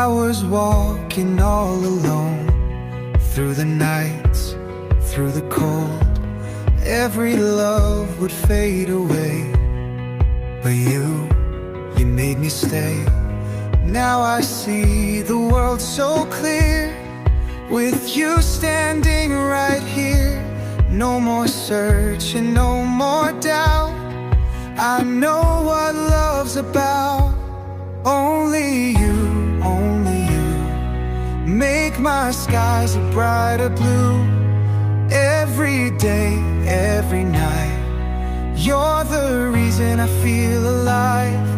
was walking all alone, through the nights, through the cold. Every love would fade away, but you made me stay. Now I see the world so clear, with you standing right here. No more searching, no more doubt. I know what love's about. Only you make my skies a brighter blue. Every day, every night, you're the reason I feel alive.